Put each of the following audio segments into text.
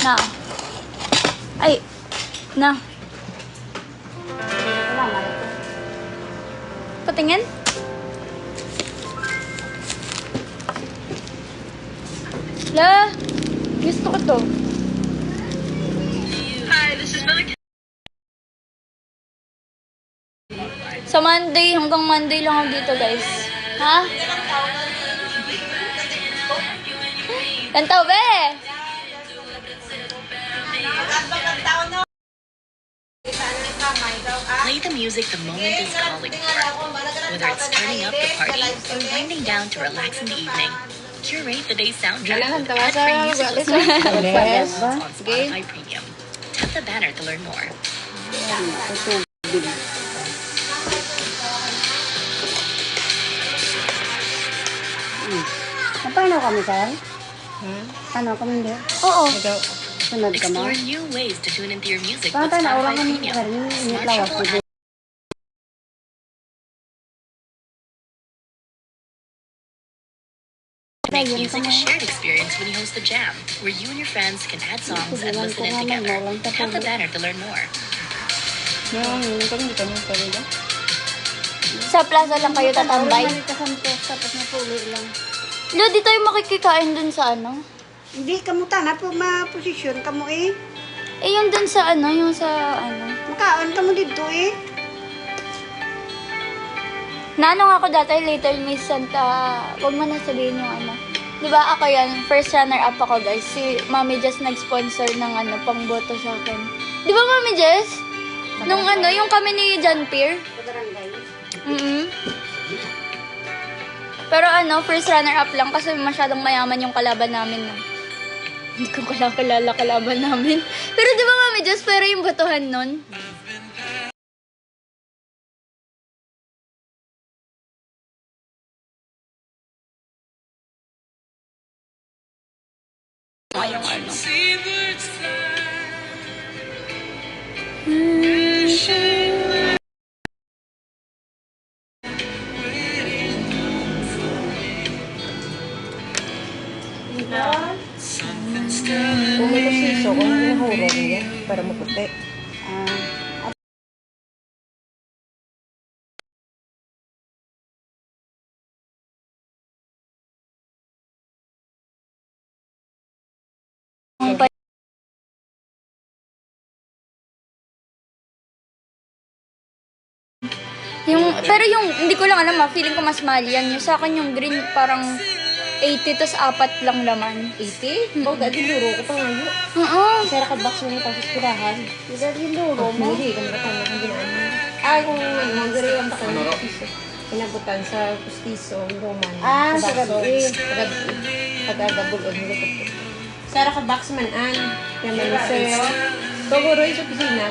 Na. Ay. Na. Patingin? La. Gusto ko to. Hi, this is Billy. Sa Monday, hanggang Monday lang ako dito, guys. Ha? Kantaw, be! Play the music the moment is calling for. Whether it's turning up the party or winding down to relax in the evening, curate the day's soundtrack with ad-free music listening on Spotify Premium. Tap the banner to learn more. Paano kami, sir? Ano kami hindi? Oo. Sunod ka mo? Explore new ways to tune into your music Paano with tayo na Spotify orang kami, Premium. sir? Yung Smart lawas shuffle ko. Make music a shared experience when you host the jam, where you and your friends can add songs and listen in together. Tap the banner to learn more. Yung kami hindi kami pwede. Sa plaza lang kayo tatambay. Tapos na pulo lang. Lo, di tayo makikikain dun sa ano? Hindi, kamuta na po ma-posisyon kamo eh. Eh, yung dun sa ano, yung sa ano. Makaon kamo dito eh. Naano nga ako dati, Little Miss Santa, huwag mo na sabihin yung ano. Di ba ako yan, first runner-up ako guys. Si Mami Jess nag-sponsor ng ano, pangboto sa akin. Di ba Mami Jess? Nung ano, yung kami ni John Pierre. Sa barangay. Pero ano, first runner-up lang kasi masyadong mayaman yung kalaban namin. No? Hindi ko kalala kalaban namin. Pero di ba Mami Jess, pero yung botohan nun? Ngayong ano. Kung may kusiso, kung hinahuro niya para maputi. Pero yung, hindi ko lang alam feeling ko mas mahal yan. Yung sa akin yung green parang 80 tas 4 lang laman. 80? Oh, dati luro ko pa ngayon. Oo. Sara ka box mo tapos pirahan. Dati luro mo. Hindi, kung nakatama kang ginaan. Ay, kung hanggang ang takang pustiso. Pinabutan sa pustiso, roman. Sa gabi. Pag-agabul o nilupot ko. Sara ka box man an. Yan man sir. Paguro yung sa pisina.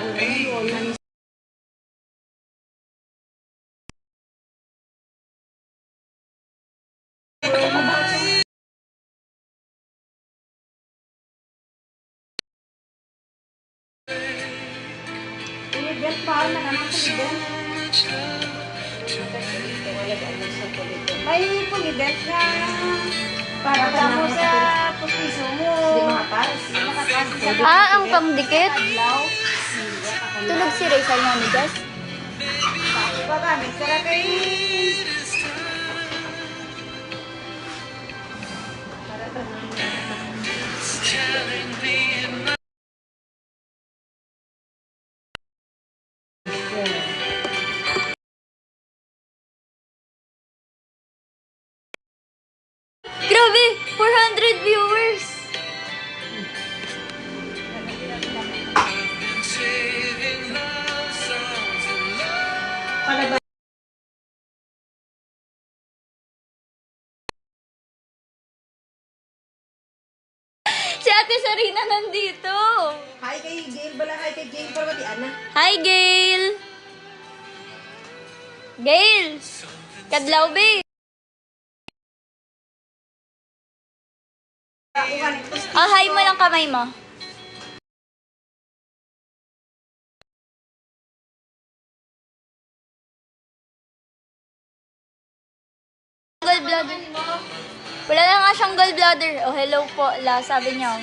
Pulidet pa na naman pulidet. May pulidet na para mo sa pustiso mo. Hindi makatas. Ah, ang pangdikit. Tulog si Rizal Mami Jess. Pagamit ka na kay... Grabe! 400 viewers! Si Ate Sarina nandito! Hi kay Gail bala. Hi kay Gail Parwati Ana. Hi, Gail! Gail! Kadlaw, be! Ah, hi mo lang kamay mo. Gallbladder. Wala na nga siyang gallbladder. Oh, hello po, la. Sabi niya.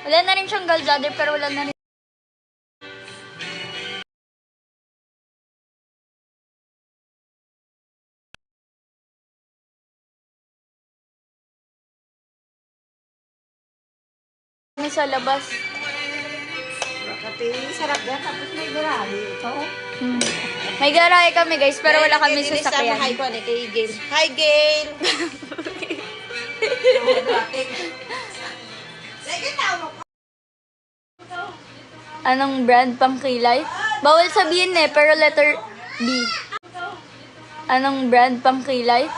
Wala na rin siyang gallbladder pero wala na rin. Kami sa labas. Kasi sarap yan, tapos may garahe. Oo. May garahe kami guys, pero wala kami sasakyan. Hi ko, kay Gail. Hi, Gail! Anong brand pang kilay? Bawal sabihin pero letter B. Anong brand pang kilay?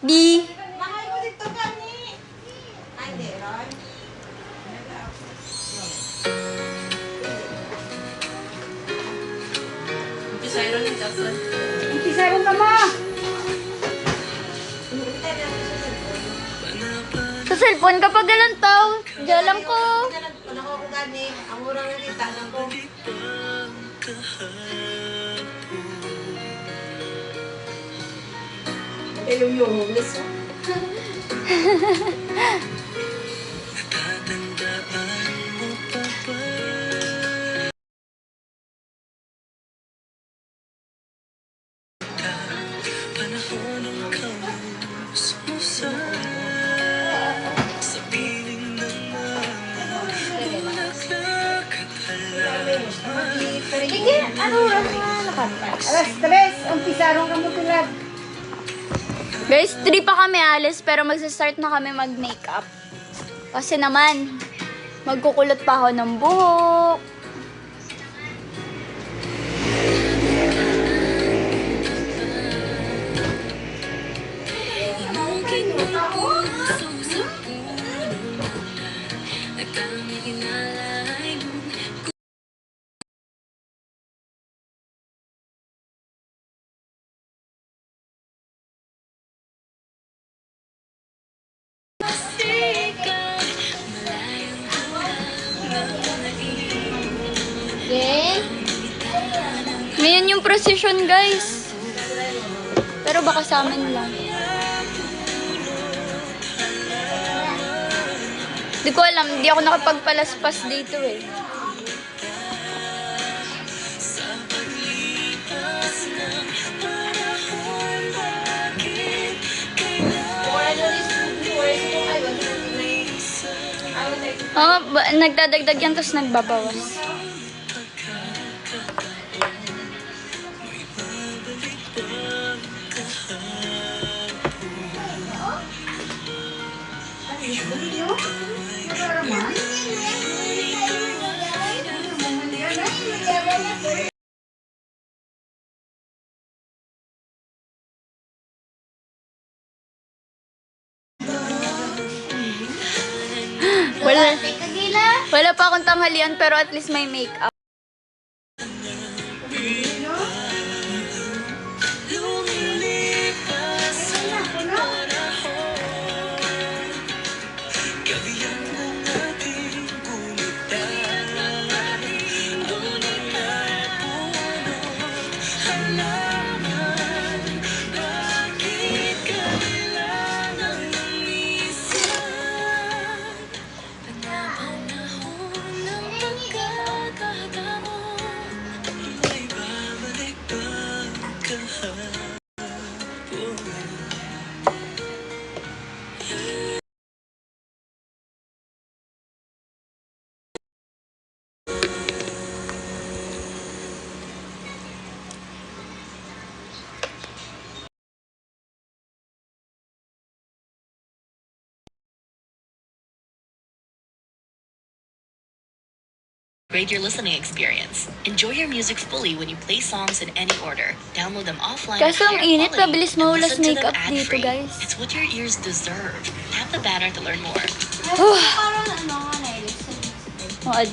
B. Mahal ko dito gani. Ay, hindi, Ron. Pisaron ka mo! Sa cellphone kapag galang tao, jalang ko. Ano ko gani, ang murang nakita lang ko. Yung homeless, oh. Sige, ano oras na nakanta? Alas 3, ang pisarong ka mo tulad. Guys, 3 pa kami alis pero magsa-start na kami mag-makeup. Kasi naman, magkukulot pa ako ng buhok. Ngayon yung procession, guys. Pero baka sa amin lang. Di ko alam, di ako nakapagpalaspas dito eh. Nagdadagdag yan, tapos nagbabawas. Wala pa akong tanghalian pero at least may makeup. Upgrade your listening experience. Enjoy your music fully when you play songs in any order. Download them offline. Kaso ang at higher init, quality mabilis and mahulas listen to them makeup dito, ad-free. guys. It's what your ears deserve. Tap the banner to learn more. Parang ano nga na Maad.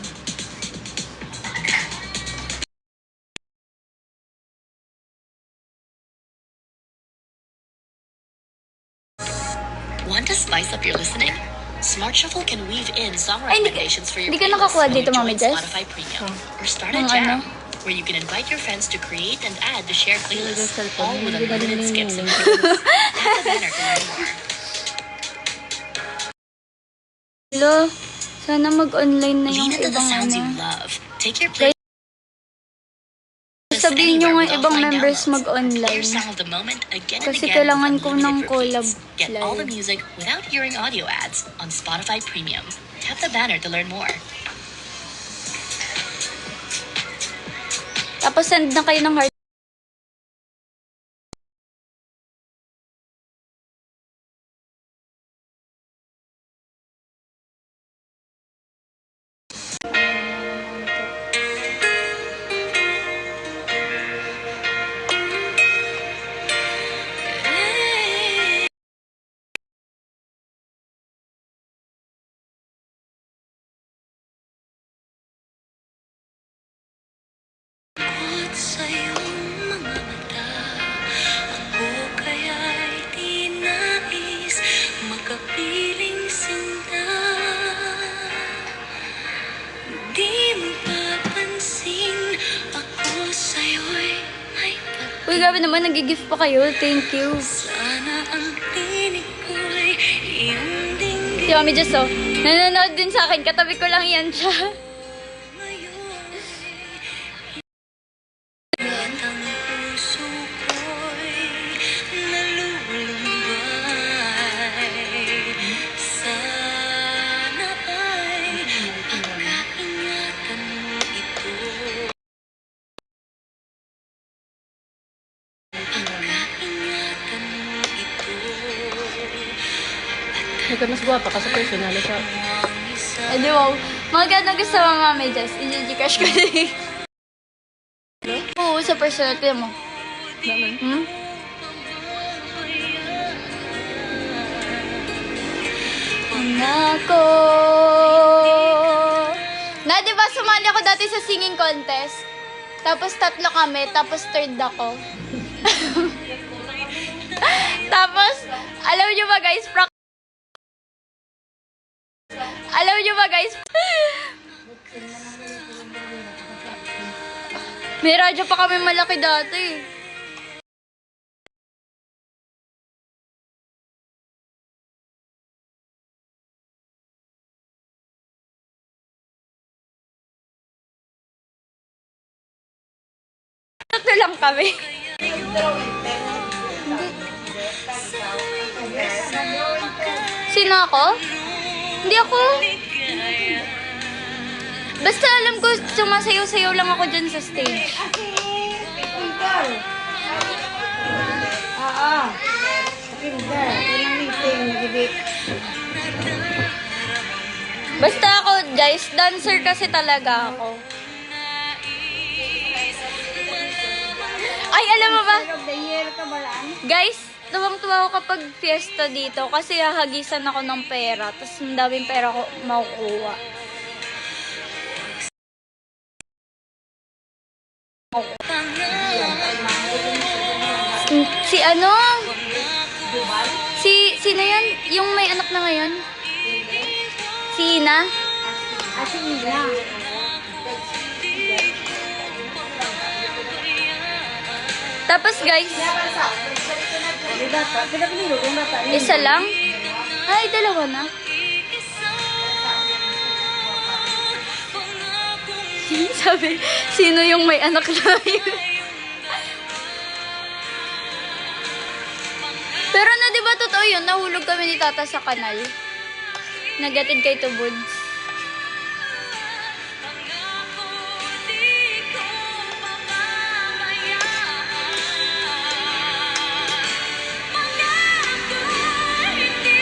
Want to spice up your listening? Smart Shuffle can weave in song Ay, recommendations for your hindi ka playlist nakakuha when you dito, Mami join Jess? Spotify Premium. Or start Ang a jam, ano? where you can invite your friends to create and add to shared playlists, all with unlimited skips and tunes. Tap the banner to learn more. Hello? Sana mag-online na yung Lean into the ibang sounds you ano. love. Take your play. Sabihin nyo nga Anywhere with ibang offline members downloads. mag-online. Hear Song of the Moment again and Kasi again kailangan with ko ng unlimited collab repeats. Get all the live. music without hearing audio ads on Spotify Premium. Tap the banner to learn more. Tapos send na kayo ng heart. At sa iyong mga mata, ako kaya'y di nais makapiling sinta. Di mo papansin, ako sa'yo'y may Uy, grabe naman, nag-gift pa kayo. Thank you. sana ang tinig ko'y iyong dinggin. Si Mami Jess, oh. Nanonood din sa akin. Katabi ko lang yan siya. At ang puso ko'y nalulumbay. Sana ay pagkaingatan mo ito. Pagkaingatan mo ito. Ikaw mas guwapa ka sa personal sa... Ang isa Ay, di wow. Magkano gusto mo, Mami Jess? I-gcash ko din. Oo, sa personal. Kaya mo. Hmm? Pangako. Na, di ba sumali ako dati sa singing contest? Tapos 3 kami, tapos 3rd ako. Tapos, alam nyo ba guys, alam nyo ba guys, may radyo pa kami malaki dati. Tatlo lang kami. Sino ako? Hindi ako. Basta alam ko, sumasayaw-sayaw lang ako dyan sa stage. Pinter. Oo. Pinter. Unang meeting. Nagibit. Basta ako, guys, dancer kasi talaga ako. Ay, alam mo ba? Of the year ka ba lang? Guys, tuwang-tuwa ako kapag fiesta dito kasi hahagisan ako ng pera. Tapos ang daming pera ko makukuha. Si ano? Sino yan? Yung may anak na ngayon? Si Ina? Asin lang. Tapos guys, Bata. Pinapinilo kung bata. isa lang? Ay, dalawa na. Sabi, sino yung may anak na yun? Pero na, di ba totoo yun? Nahulog kami ni Tata sa kanal. Nagatid kay Tubuds.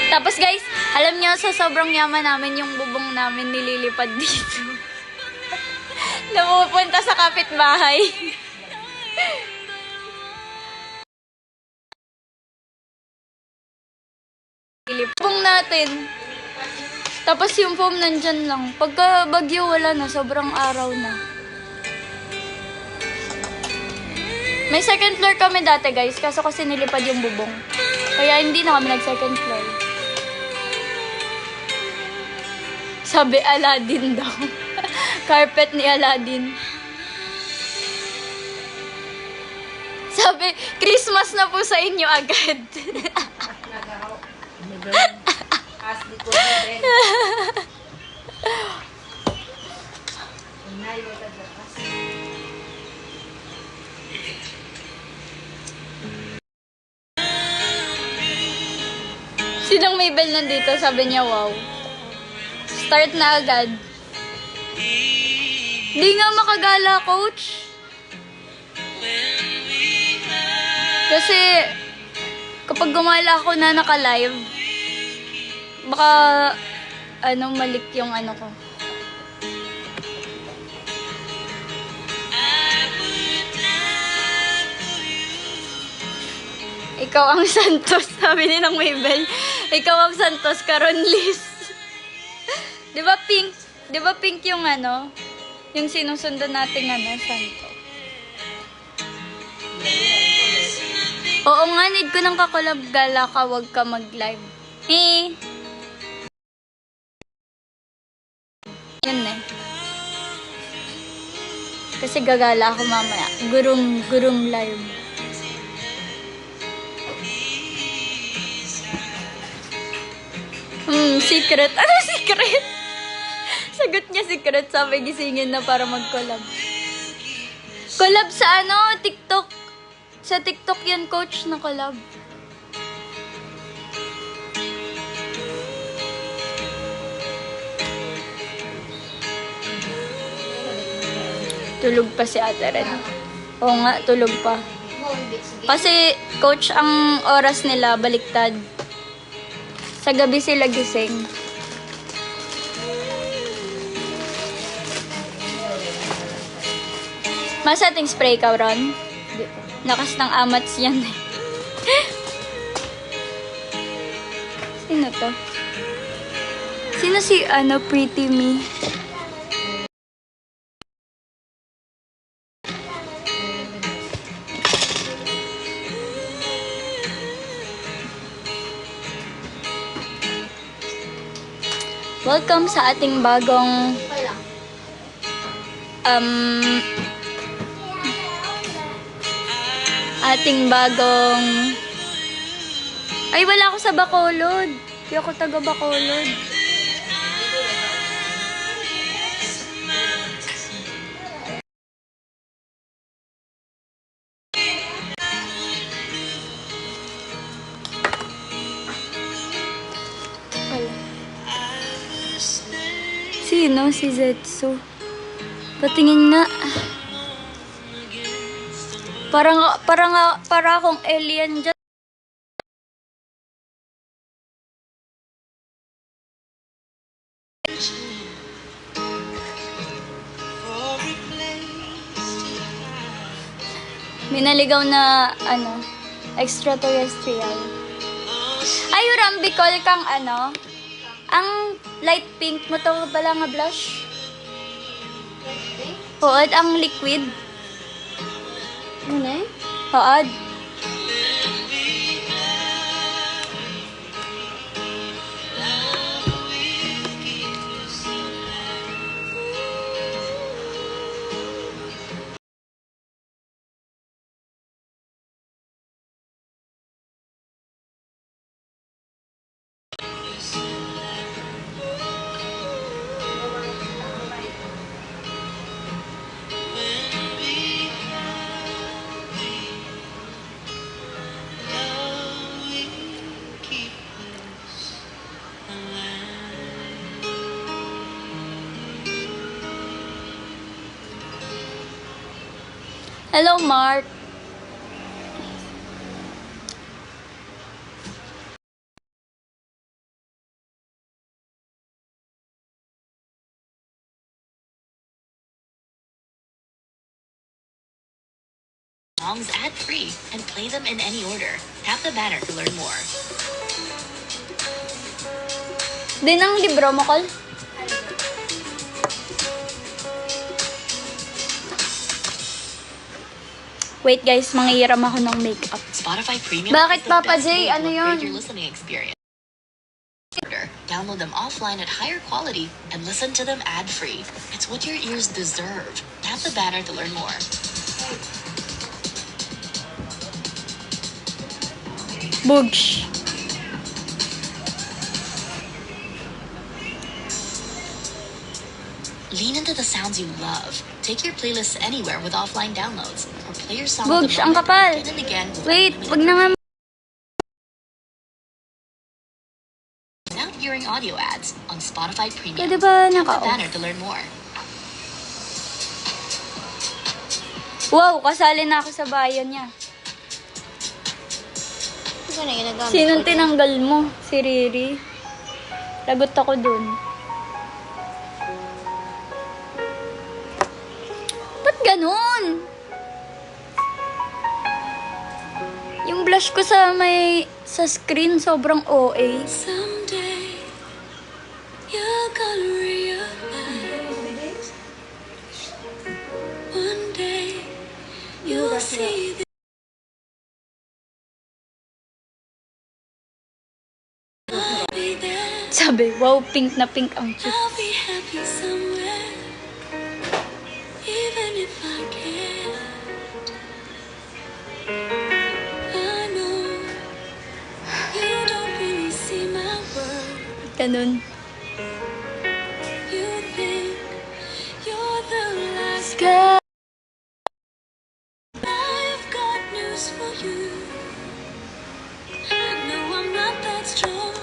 Tapos guys, alam nyo, sa sobrang yaman namin, yung bubong namin nililipad dito. Napupunta sa kapitbahay. Bubong natin. Tapos yung foam nandyan lang. Pagka bagyo, wala na. Sobrang araw na. May second floor kami dati guys, kaso kasi nilipad yung bubong. Kaya hindi na kami nag-second floor. Sabi Aladdin daw. Carpet ni Aladdin. Sabi, Christmas na po sa inyo agad. As di ko din. Sinang may bell nandito? Sabi niya, wow. Start na agad. Di nga makagala, coach. Kasi, kapag gumala ako na naka-live, baka, malik yung ko. Ikaw ang Santos, sabi ni ng Maybell. Ikaw ang Santos, Karon Liz. Di ba pink? Di ba pink yung yung sinusundan nating Santos? Oo nga, need ko ng kakulab gala ka, wag ka mag-live. Yun Kasi gagala ako mamaya. Gurong live. Secret. Ano secret? Sagot niya secret. Sabi gisingin na para mag-collab. Collab sa TikTok. Sa TikTok yun, coach, na collab. Tulog pa si Ate Red. Oo nga, tulog pa. Kasi, coach, ang oras nila baliktad. Sa gabi sila gising. Mas ating spray ka, Ron? Lakas ng amats yan eh. Sino to? Sino si Pretty Me? Welcome sa ating bagong ay, wala ako sa Bacolod. Di ako taga Bacolod. Wala. Sino? Si Zetsu. Patingin nga. Para akong alien dyan. May naligaw na, extraterrestrial. Ay, Rambicol kang ang light pink mo to pala nga blush. Hood, ang liquid. Ano Hood. Hello, Mark. Songs ad-free and play them in any order. Tap the banner to learn more. Din ang libro mo, Col? Wait guys, mangihiram ako ng makeup. Spotify Premium. Bakit, is the Papa best J? way to Ano upgrade yun? your listening experience. Download them offline at higher quality and listen to them ad-free. It's what your ears deserve. Tap the banner to learn more. Boogs. Lean into the sounds you love. Take your playlists anywhere with offline downloads, or play your song Bugs, on ang the moment kapal. again and again with Wait, unlimited wag na nga. without hearing audio ads on Spotify Premium. Pwede ba Tap the naka-off? banner to learn more. Wow, kasali na ako sa bayan niya. Ito na ginagamit Sinong ko. tinanggal mo? Si Riri? Lagot ako dun. Ba't ganun? Yung blush ko sa screen sobrang OA. Someday you're gonna realize. One day you'll see that I'll be there. Sabi, wow, pink na pink ang cheek. I'll be happy somewhere, even if I can't. I know you don't really see my world. Ganun. You think you're the last. Ka- I've got news for you. I know I'm not that strong,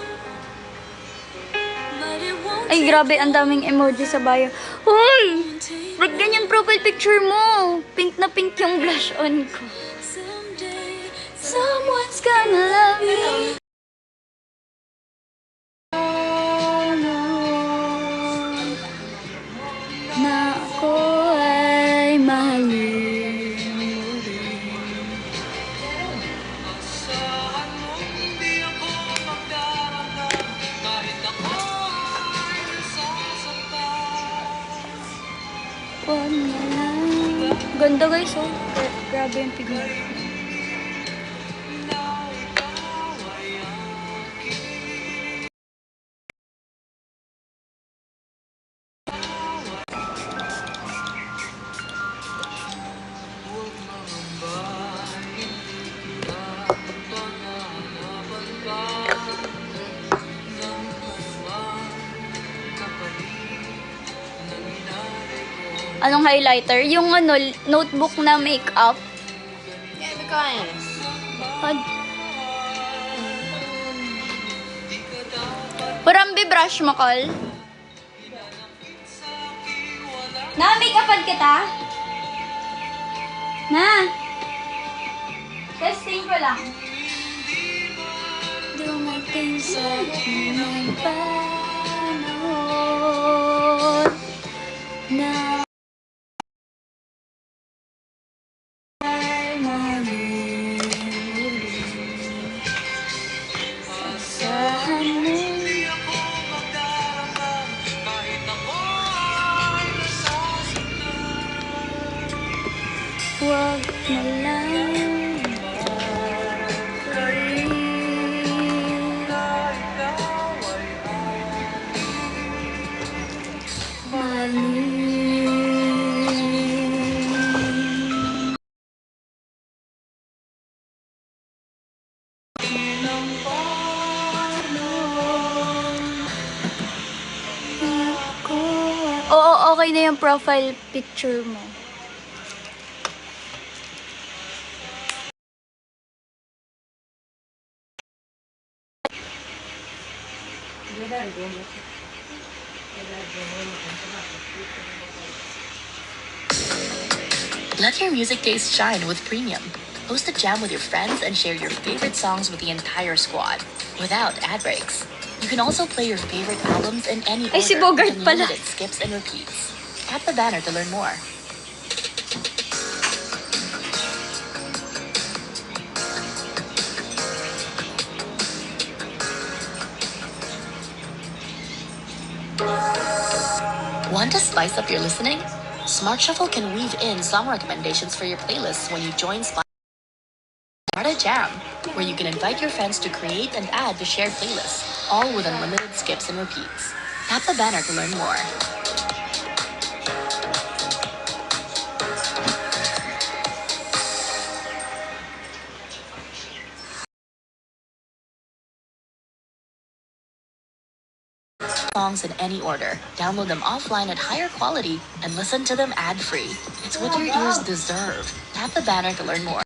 but it won't Ay, grabe, ang daming emoji sa bio. Hoy! take Ba't ganyan profile picture mo? Pink na pink yung blush on ko. someday. Someone's gonna love me. Na ako ay mahalin mo rin. Huwag na lang. Ganda guys, oh. Grabe yung pigment. Anong highlighter? Yung ano, notebook na makeup. Kaya ito kain. Parambi brush mo, Col. Na-makeupan kita? Na? Testing ko lang. Dumating sa tunay panahon na ay mahalin muli. Asahan mo. Huwag na lang mahalin. Oo, okay na yung profile picture mo. Let your music taste shine with Premium. Host a jam with your friends and share your favorite songs with the entire squad without ad breaks. You can also play your favorite albums in any order Ay, si Bogart with pala. unlimited skips and repeats. Tap the banner to learn more. Want to spice up your listening? Smart Shuffle can weave in song recommendations for your playlists when you join Start a Jam, where you can invite your friends to create and add to shared playlists, all with unlimited skips and repeats. Tap the banner to learn more. songs in any order, download them offline at higher quality, and listen to them ad-free. It's what your ears deserve. Tap the banner to learn more.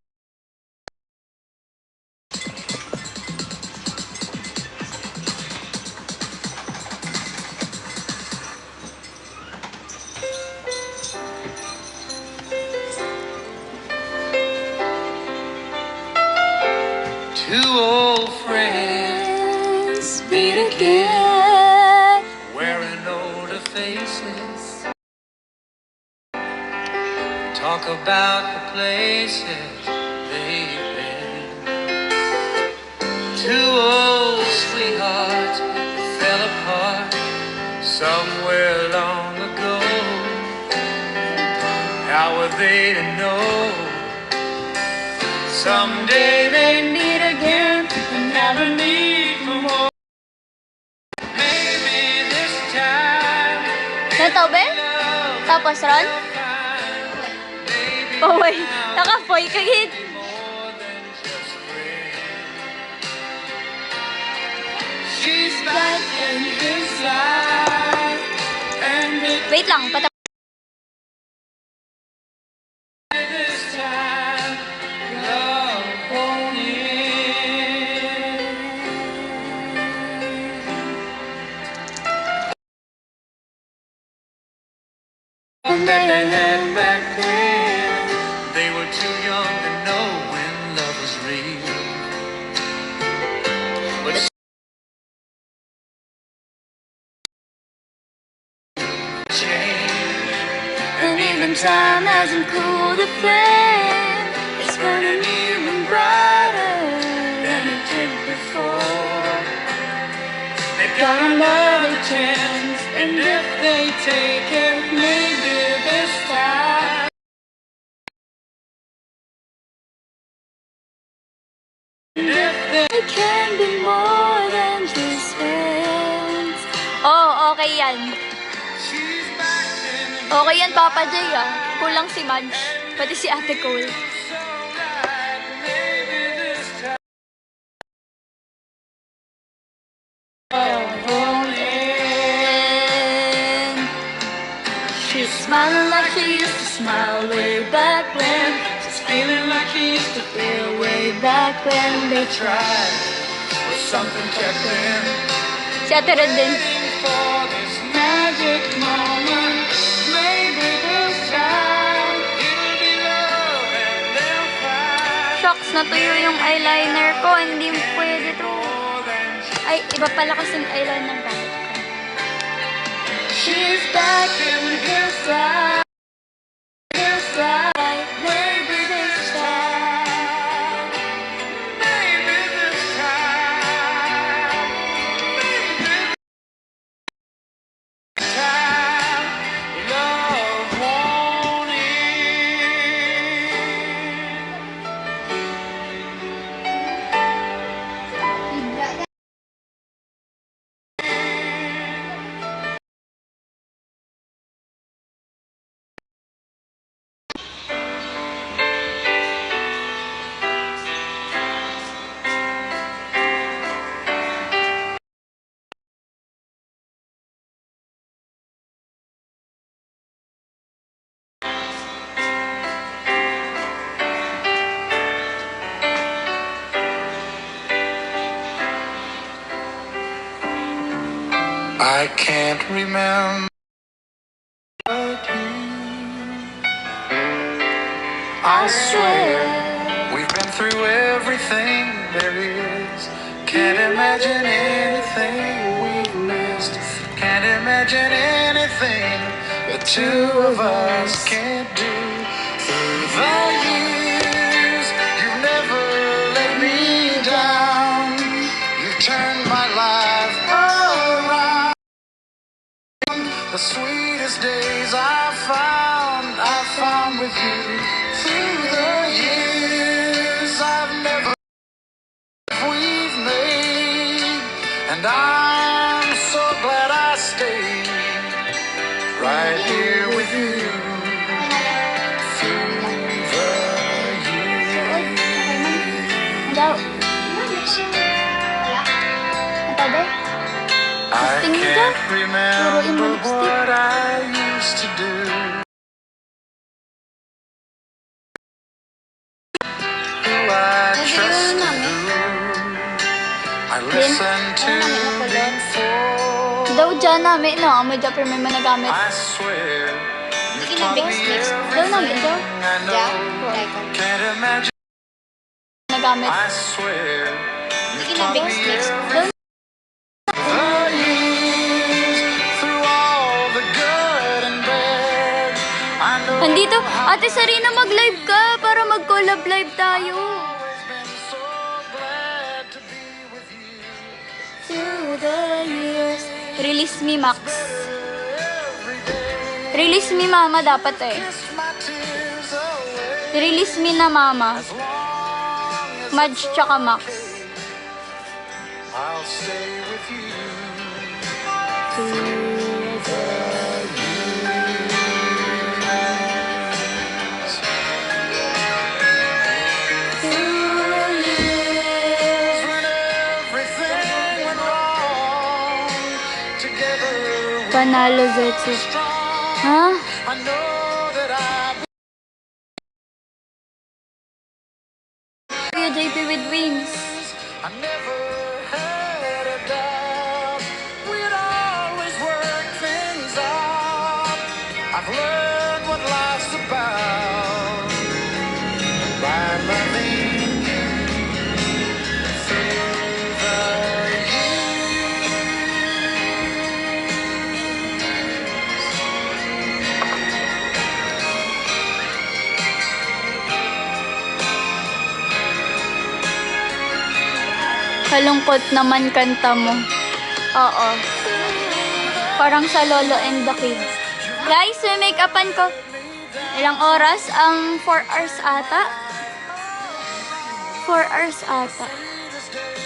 Two old friends meet again, wearing older faces. Talk about the places they've been. Two old sweethearts fell apart somewhere long ago. How were they to know? Someday they meet again and never need for more. Maybe this time Ganito, be? Tapos, Ron? maybe Oh, wait. Nakapoy ka, gid. more than just friends. She's back in his life, and Wait lang, patapos. this time love won't end. And that they had back then, they were too young to know when love was real. But change, and even time hasn't cooled the flame. It's burning even brighter than it did before. They've got another chance, and if they take it, maybe this time. And if they can be more than just friends. Oh, okay yan. She's back in Okay yan, Papa J, ah. Kulang si Madge. Pati si Ate Cole. so right, maybe this time love won't end. She's smiling like she used to smile way back when. She's feeling like she used to feel Way back when they tried, but something kept them Si Ate Red din. waiting for this magic moment. Maybe this time it'll be love and they'll find Shucks, natuyo yung eyeliner ko. Hindi pwede to. more than Ay, iba pala kasing eyeliner gamit ko. she's back in his life. His life. Maybe this time. Maybe this time. Maybe this time. Love won't end. I can't remember I swear we've been through everything there is. Can't imagine anything we've missed. Can't imagine anything the two of us can't do. Through the years, you've never let me down. You've turned my life around. The sweetest days I found with you. Through the years, I've never we've made, and I'm so glad I stayed right here with you. Through the years. Daw. Ito, be? I Tingin ka. can't Puro remember imo lipstick. what I used to do. Who I trusted, who I listened to before. Daw dyan namin, no? Amoy dyan, pero may managamit. I swear you Sige na, taught Bex, me Bex. Daw namin, daw. everything I know. Yeah? Like, Can't imagine. Managamit. I swear you Sige na, taught Bex, me Bex. everything. The years, through all the good and bad, I know Andito, Ate Sarina, mag-live ka para mag-collab live tayo. I've been so glad to be with you. Through the years. Release me, Max. Every day, Release me, Mama, dapat eh. kiss my tears away. Release me na, Mama. As long as Madge tsaka Max. I'll stay with you. When everything went wrong, together we're Panalo, Zetsu. strong. Ha? I know that I've Kuya JP with wings. I never had a doubt. We'd always work things out. I've learned what life's about by loving you through the years. Kalungkot naman kanta mo. Oo. Parang sa Lolo and the Kids. Guys, may make-upan ko. Ilang oras? Ang 4 hours ata? 4 hours ata.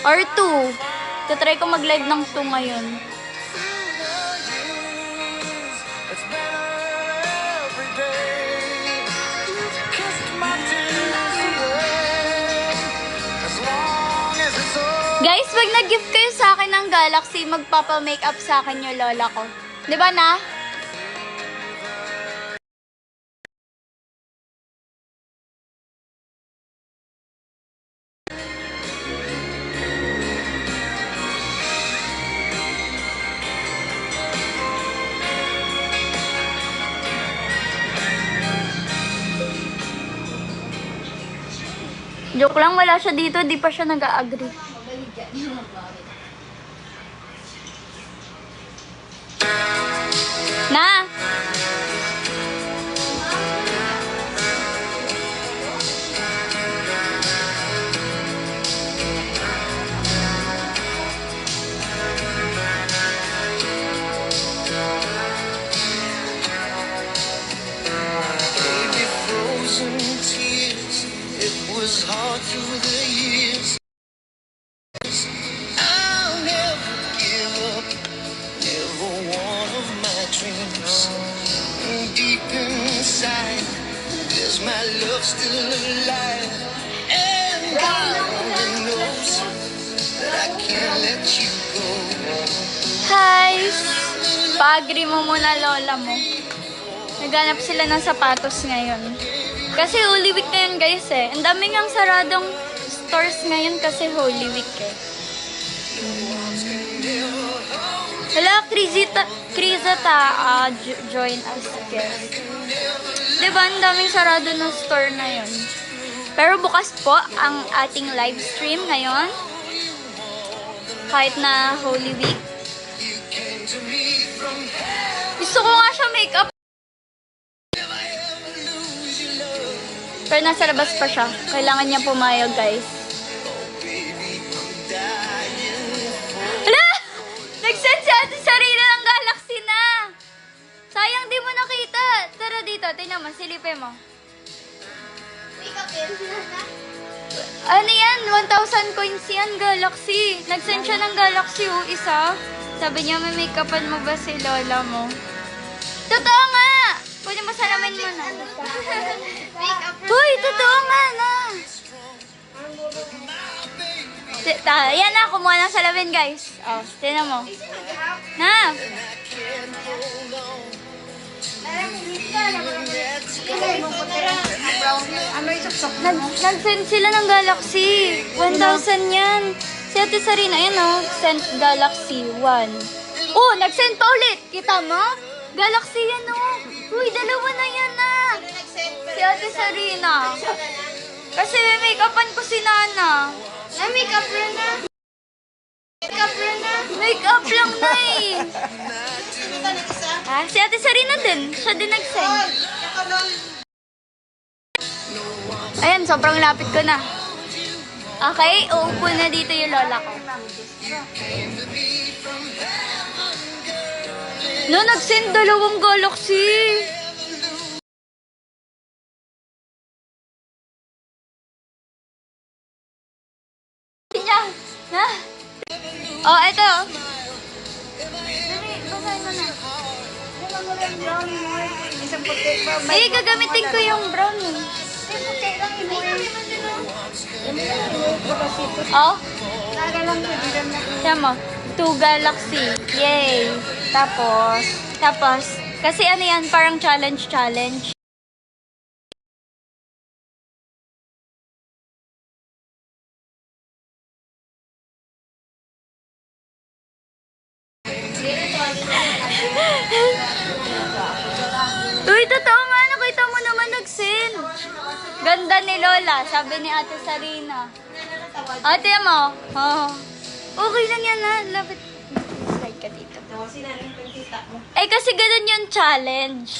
Or 2. Tatry ko mag-live ng 2 ngayon. It's better every day. You've kissed my tears away. As long as it's over. Guys, pag nag-gift kayo sa akin ng Galaxy, magpapa-makeup sa akin yung lola ko. Di ba na? Joke lang, wala siya dito. Di pa siya nag-a-agree. Na! Baby, frozen tears. It was hard through the years. I'll never give up. Never one of my dreams. Deep inside, there's my love still alive. And God only knows that I can't let you go. Hi! Pa-agree mo muna lola mo. Naghanap sila ng sapatos ngayon. Kasi Holy Week ngayon guys eh. Ang daming ang saradong stores ngayon kasi Holy Week eh. Hello, Krizata, join us guys. Diba, ang daming sarado ng store na yun. Pero bukas po ang ating live stream ngayon. Kahit na Holy Week. Gusto ko nga siya makeup. Pero nasa labas pa siya. Kailangan niya pumayag, guys. Hala! Nag-send si Ate Sarina ng Galaxy na! Sayang di mo nakita. Tara dito, tingnan mo, silipin mo. Ano yan? 1,000 coins yan, Galaxy. Nag-send siya ng Galaxy, isa. Sabi niya, may make-upan mo ba si lola mo? Totoo nga! Pwede mo salamin mo na. Hoy, totoo nga na. Yan na, kumuha ng salamin, guys. Oh, tinan mo. Na! Ano isok-sok? Nag-send sila ng Galaxy. 1,000 yan. Si Ate Sarina, ayan o. Sent Galaxy 1. Oh, nag-send pa ulit. Kita mo? Galaxy yan o. Uy, dalawa na yan na. Si Ate Sarina. Kasi may make-upan ko si Nana. Na make-up rin na. Make-up rin na. Make-up lang na eh. Ah, si Ate Sarina din. Siya din nag-send. Ayan, sobrang lapit ko na. Okay, uupo na dito yung lola ko. No, nag-send dalawang Galaxy. Niya. Ha? Oh, eto. Dali, basahin mo na. Isang puti pa. Ay, gagamitin ko yung brown eh. Puti lang imo yan. Oh, Talaga lang pwede lang na. siya mo. 2 Galaxy. Yay! Tapos, kasi ano yan, parang challenge. Uy, totoo nga, nakita mo naman nag-send. Ganda ni Lola, sabi ni Ate Sarina. Ate mo, oh. Okay lang yan ha, lapit. Slide ka dito. Eh kasi ganun yung challenge.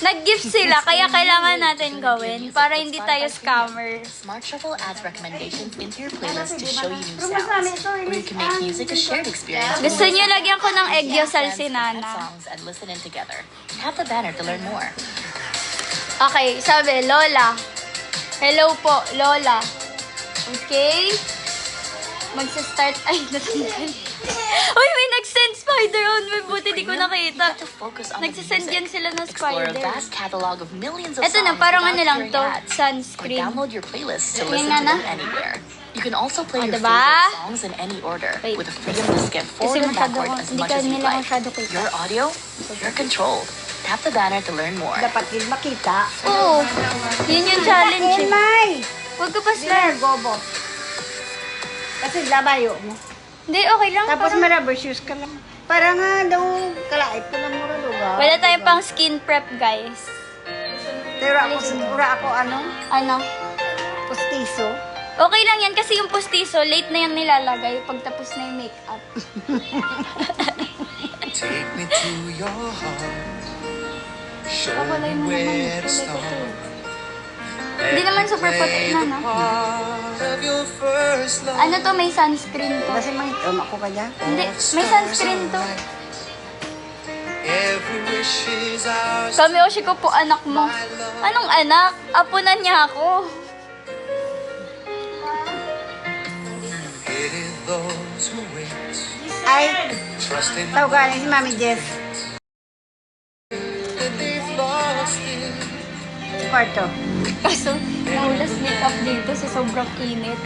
Nag-gift sila, kaya kailangan natin gawin para hindi tayo scammer. Smart Shuffle adds recommendations into your playlist to show you new sounds. Or you can make music a shared experience. Gusto niyo lagyan ko ng egg yosal si Add Nana. songs and listen in together. Tap the banner to learn more. Okay, sabi, Lola. Hello po, Lola. Okay? Magsa-start. Ay, natanggal. Uy, may nag-send spider on. May buti di ko nakita. To focus on the Nagsasend yan music. sila ng Explore a spider. vast catalog of millions of Ito na, songs parang without ano lang hearing to. ads. Or Sunscreen. download your playlist to Yan listen nga to na. them anywhere. You can also play Oh, your diba? favorite songs in any order Wait. with the freedom to skip Kasi forward and masyado backward ko, as hindi much ka as you nila like. masyado kita. Your audio, you're controlled. Tap the banner to learn more. Dapat din makita. Oo. Yun yung challenge. eh. May! Huwag ka pa Sir, slide. gobo. Kasi labayo mo. Hindi, okay lang. Tapos parang- may rubber shoes ka lang. Para nga daw, kalait ko lang mura lugar. Wala tayong pang skin prep, guys. Pero ako, sigura ako, Ano? pustiso. Okay lang yan kasi yung postiso, late na yan nilalagay pagtapos na yung makeup. Take me to your heart. Show Kakulay me mo naman. where to Kulay ko start. to. Hindi naman super puti na, no? Part of your first love. Ano to, may sunscreen to. Kasi mangitom ako ka dyan. Hindi, may sunscreen to. Every wish is ours. Kami, Oshi ko po, anak mo. Anong anak? Apo na niya ako. Pity those who wait. Ay, Trust in tawagan si Mami Jess. that they've lost it. Kwarto. Kaso, naulas makeup dito sa sobrang init.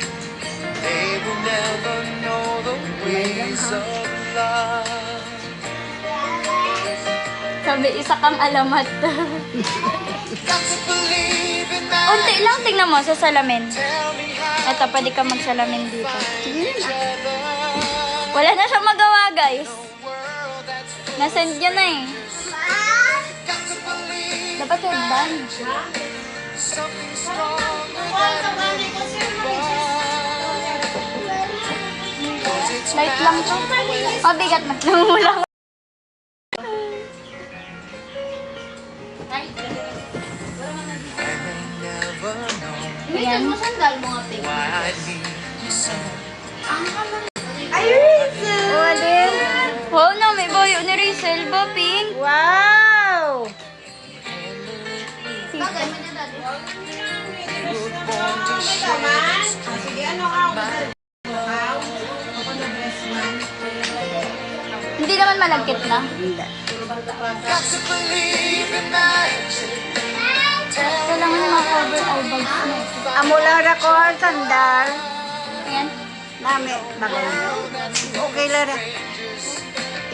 They will never know the ways of love. Sabi, isa kang alamat. Got to believe in that. Unti lang, tingnan mo, sa salamin. Tell me how Ito, pwede ka magsalamin dito. each other. Wala na siyang magawa, guys. World that's Nasend niya na eh. got to believe Dapat headband. something stronger than cause it's Light lang to. Mabigat na. Namumula ko. I may never know Ayan. why I need you so. Oo din. Wow na, may boyo ni Rizal ba, pink? Wow! Born to share Hindi naman malagkit na. got to believe in magic. Kailangan mga cover eye bags na. Amo lang ako, sandal. Ayan. Nami, bagay. Okay lang rin.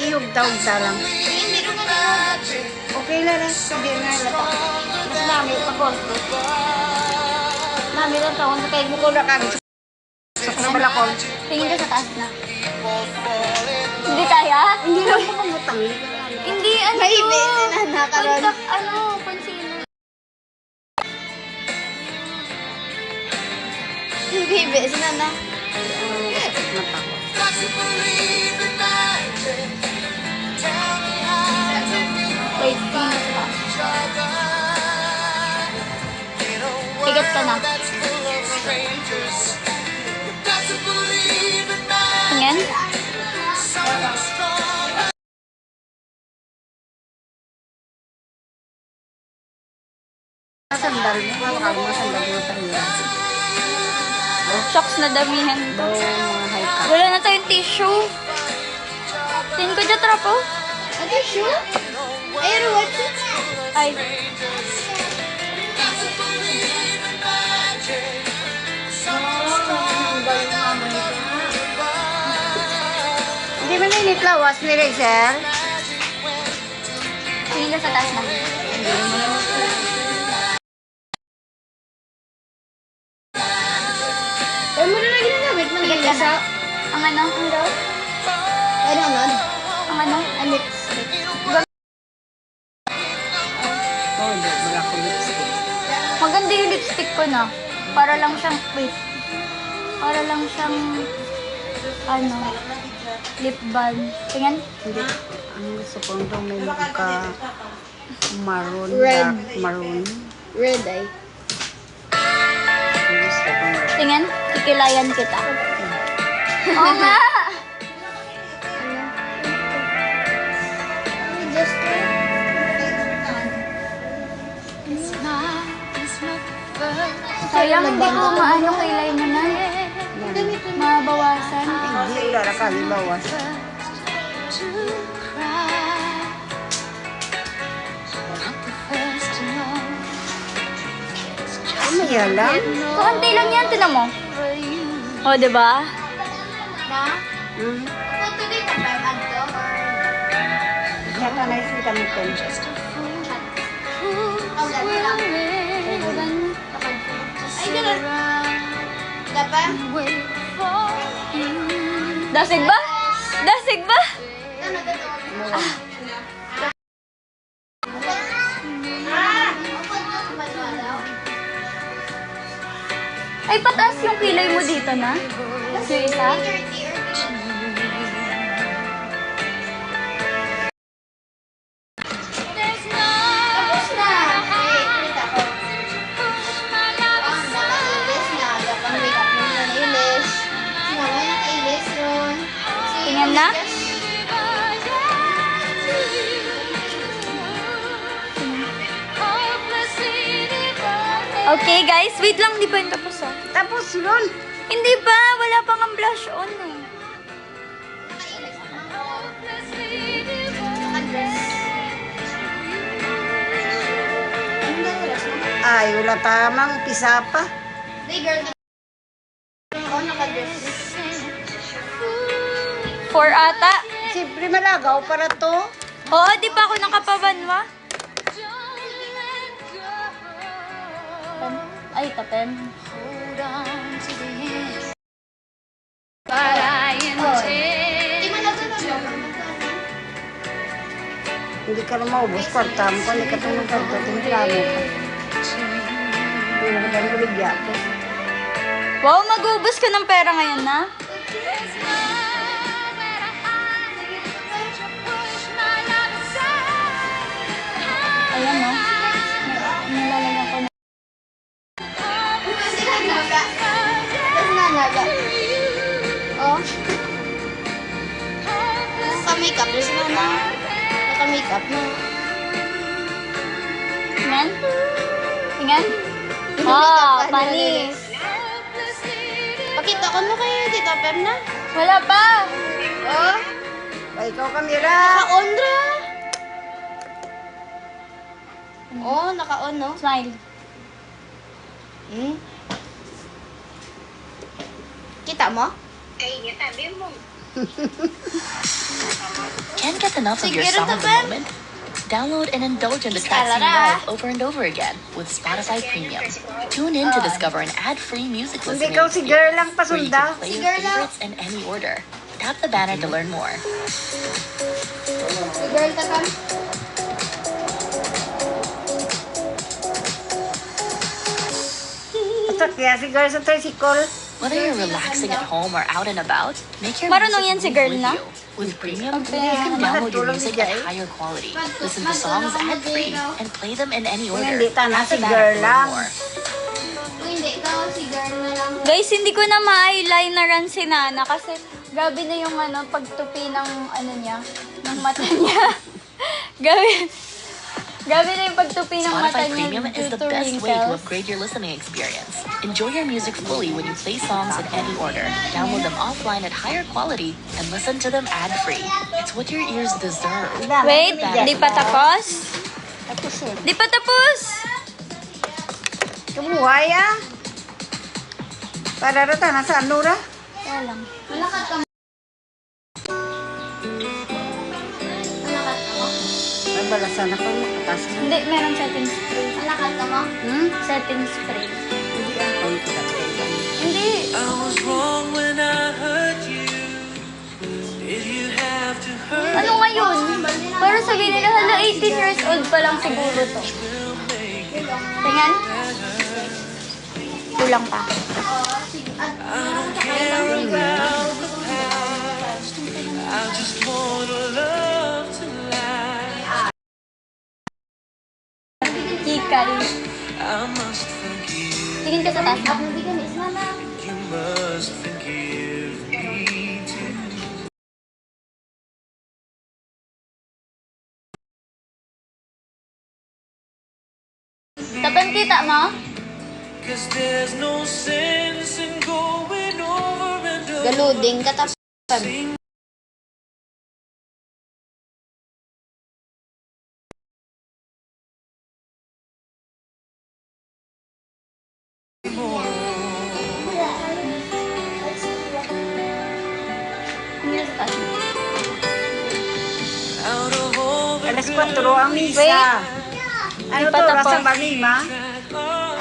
Iyog taog ta lang. Okay lang rin. Hindi na lata. Mas nami, pagod. Nami lang taon sa kayo ko na kami. Sa balakon. Tingin ka sa taas na. Hindi kaya? Hindi lang ko pangutang. Hindi, ano May to? bese na nakaroon. Contact, ano, concealer. Hindi, bese na na. Wait, tingin ka sa taas. Higat ka na. Tingin? Sandal mo, mga sandal mo tayo. Shocks na damihan to. Mga high cut. Wala na tayong tissue. Tingin ko dyan, trapo. Tissue? Ayun, what's it? Ay. Hindi mo na lawas ni Rachel? Tingin ka sa taas na. Eh, mo na lang ginagamit ng Higat ka na. Ang ano? Ang daw? Ano, ano? Ang ano? Ang lipstick. Oh, wala ko lipstick. Maganda yung lipstick ko na. Para lang siyang, wait. Para lang siyang, ano, lip balm. Tingnan. Hindi. Ang gusto ko nung may ka maroon, Red. dark maroon. Red eye. Ang gusto ko na. Tingnan. Kikilayan kita. Oo nga. Sayang hindi ko maano kilay mo na. Mabawasan. Hindi, wala na kalibawas. Maya lang. Kaunti lang yan, tinan mo. O, diba? Hmm. Yata na isita mo ko. Ay, ganun. Dasig ba? Dasig ba? Ay, pataas yung kilay mo dito na. Yung isa. Tapos na. Kita ko. Nakailis na. Dapat wake up mo na nailis. Si mama nakailis ron. Tingnan na. Okay, guys. Wait lang. Di pa yung tapos, ah. Tapos yun. Hindi pa. Wala pang ang blush on, eh. Ay, wala tamang pisa pa. Four ata. Siyempre malagaw para to. Oo, di pa ako nakapabanwa. Ay, tapen. Hindi ka na maubos. Kwarta mo ko. Hindi ka itong magkarta. Timplano ka. Hindi mo ka maligya ko. Wow, mag-ubos ka ng pera ngayon, na? Ayan, no? Nilalagyan ko na. Oh. Naka-makeup na si mama. Naka-makeup na. Tingnan? Tingnan? Oh, panis. Pakita ko mo kayo, Tita Pem na. Wala pa. Oh. Ba, ikaw kamera. Naka-on ra. Oh, naka-on, no? Smile. Hmm? Kita mo? Can't get enough of your Siguro song of the tapan. moment? Download and indulge in the tracks you Talara. love over and over again with Spotify Premium. Tune in to discover an ad-free music Hindi listening ikaw si girl lang where you pasunda. can play your favorites in any order. Tap the banner to learn more. Si girl takan. Kaya si girl sa tricycle. Whether you're relaxing at home or out and about, make your Marunong yan music si move girl with na? you. With Premium, Okay. you can download your Tulong music ni at Jai. higher quality, listen to songs ad-free, and play them in any order. Hindi, tana Tap the si banner girl to learn lang. more. Guys, hindi ko na ma-eyelineran si Nana kasi grabe na yung pagtupi ng ng mata niya. Grabe na yung pagtupi ng mata Spotify niya Premium is due the to best way to wrinkles. upgrade your listening experience. Enjoy your music fully when you play songs in any order. Download them offline at higher quality and listen to them ad-free. It's what your ears deserve. Wait, di pa tapos? Tapos eh. Di pa tapos? Kabuhay ah. Para rata na sa anura. Kaya lang. Ay, balasan ako. Makatas na. Hindi, meron setting spray. Hmm? Setting spray. Hindi ako yung pinagpagpan. Hindi. I was wrong when I hurt you. Did you have to hurt? Ano ngayon? Para sabihin nila, hala, 18 years old pa lang siguro to. Tingnan. Kulang pa. I just want a love to last. Kikay. I must forgive. Tingin ka sa taas. You must forgive me too. Tapan kita mo? 'Cause there's no sense in going over and over. Galuding katapan. Tingin sa taas. Out of all the Alas 4 ang misa. Wait. Ano Di pa to? tapos. Rasa ba lima?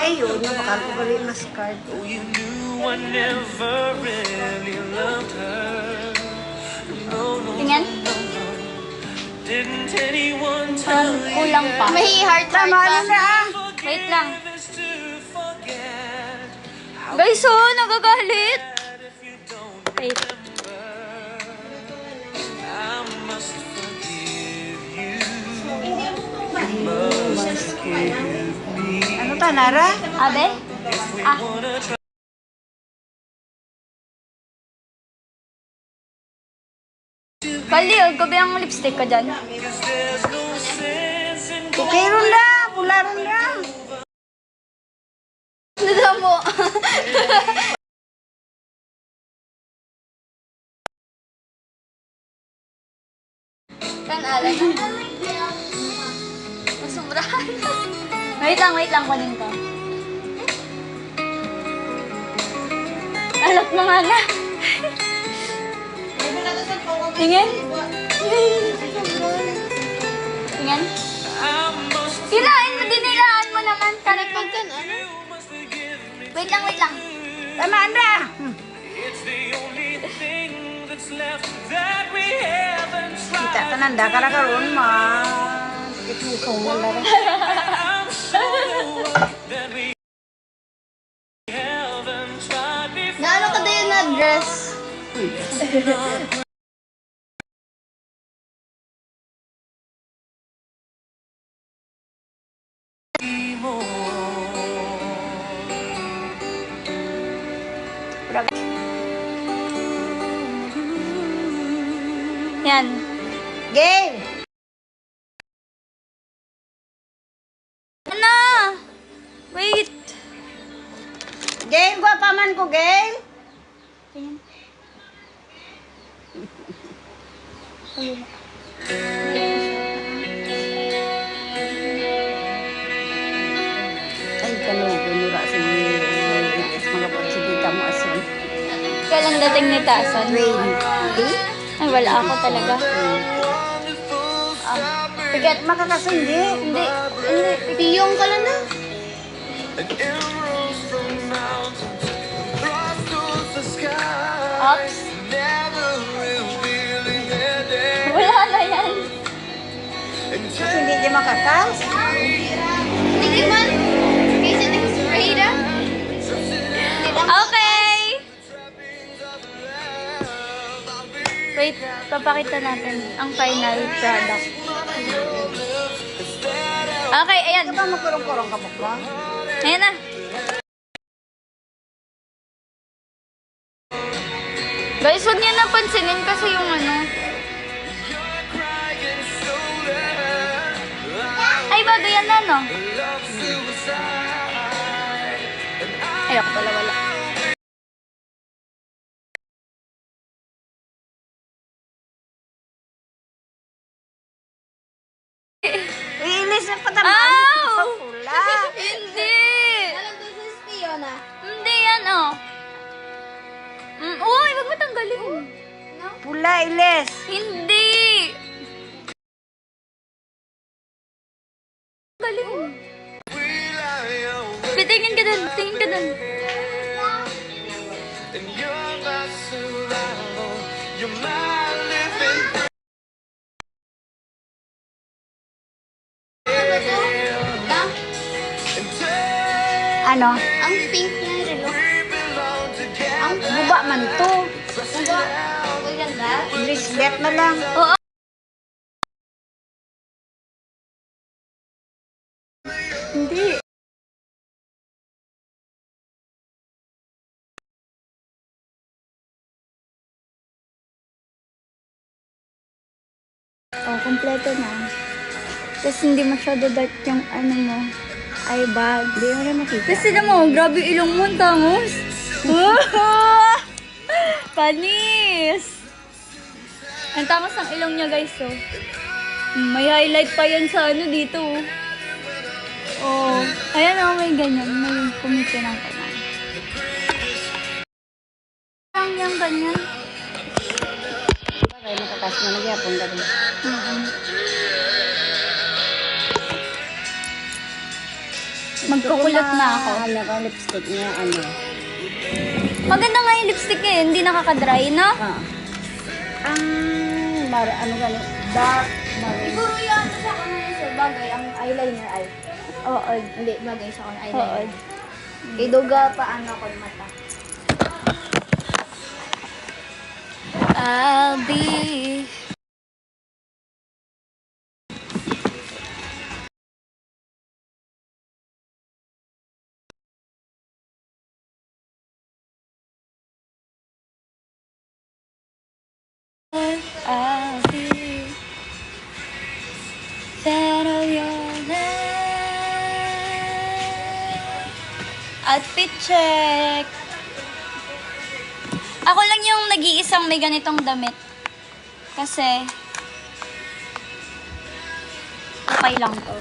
Ay, yun. Bakal ko gali na si card. oh, you knew I never really loved her. No, no, Tingnan. didn't anyone tell you Kulang pa. May heart Tama na na. Wait lang. is to forget Guys, oh, nagagalit. if you don't Wait. I must forgive you. You must forgive me. Ano ta, Nara? Abe? Ah. Wanna try Kali, gabi ang lipstick ko dyan. 'cause there's no sense in Okay ron na. Pula ron na. Nada mo. Kan alam. Masubrahan. Wait lang, kunin ko. Alat mo nga na. Tingin. Tingin. I must Hilain mo, dinilaan mo naman. Karipag ka na. Wait lang. Tama na. It's the only thing that's left that we haven't Kita tried. tananda ka na karon ma. Sakit mo sa wala rin. I'm sure that we haven't tried before. Naano ka din na dress? Yan. Game. Ano? Wait. Game ko paman ko, game. Tingin. Ay, kalo, gunura si mga pagsigita mo asin. Kailan dating ni Tason? 20. Ay, wala ako talaga. Pigat makakasundi. Hindi. Piyong ka lang na. Ops. Wala na yan. Kasi hindi di makakas. Hindi man. Kasi nag-spray na. Okay. Wait, papakita natin ang final product. Okay, ayan. Ano ba magkurong-kurong ka ba? Ayan na. Guys, huwag niyo napansinin kasi yung ano. Ay, bago yan na, no? Ay, ako pala wala. Iilis na patamaan. Ow! Pula. Hindi! Hindi yan, oh. Uy, wag mo tanggalin. Pula, ilis. Hindi! Tanggalin. Tingin ka dun, tingin ka dun. Ano? Ang pink na relo. Ang guba man to. Ang ganda. Bracelet na lang. Oo. Hindi. Oh, kompleto na. Tapos hindi masyado dark yung ano mo, eye bag. Hindi mo na makita. Tapos sila mo, grabe ilong mo, tangos. Panis! Ang tangos ng ilong niya, guys, oh. May highlight pa yan sa ano dito, oh. Oh, ayan, oh, may ganyan. May kumiti ng kanal. Ang yung ganyan. Kaya nakakas na nagyapon ka rin. Magkukulot na ako. Ano ka, lipstick niya, ano? Maganda nga yung lipstick eh, hindi nakaka-dry, no? Ang, ano ka, dark, maroon. Siguro yan sa kanya sa bagay, ang eyeliner ay. Oo, hindi bagay sa kanya eyeliner. Iduga pa ano ko mata. I'll be I'll be settle your life. Outfit check. Ako lang yung nag-iisang may ganitong damit. Kasi okay lang to.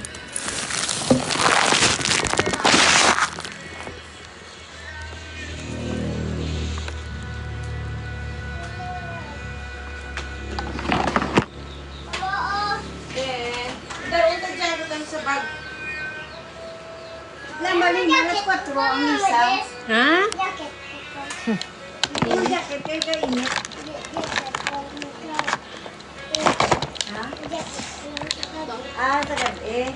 Daroon ta dyan, utang sa bag. Lamaling malas 4 ang isa. Ha? Yung jacket kayo kainit. Ha? Sa gabi.